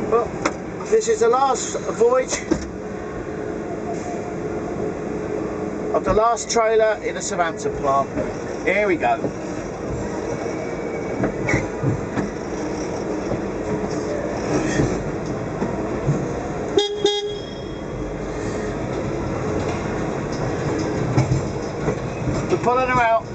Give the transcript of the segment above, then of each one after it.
Well, this is the last voyage of the last trailer in the Southampton plant. Here we go. We're pulling her out.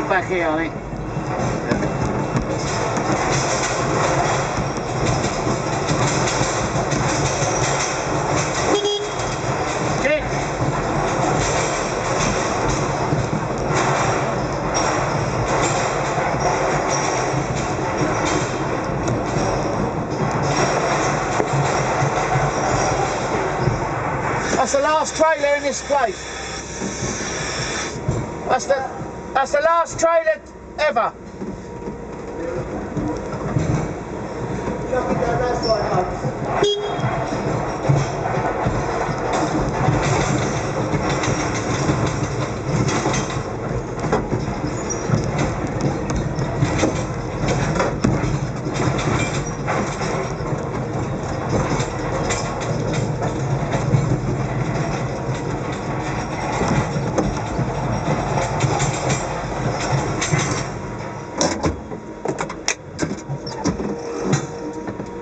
Back here, I think. Kick. That's the last trailer in this place. That's the last trailer ever.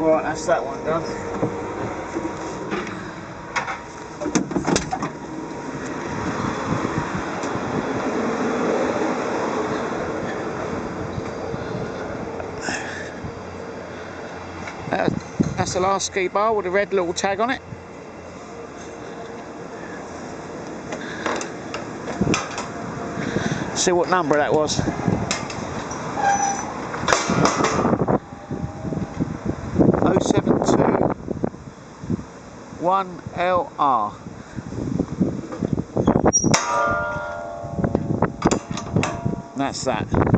Right, that's that one done. That's the last ski bar with a red little tag on it. See what number that was. 0721LR. That's that.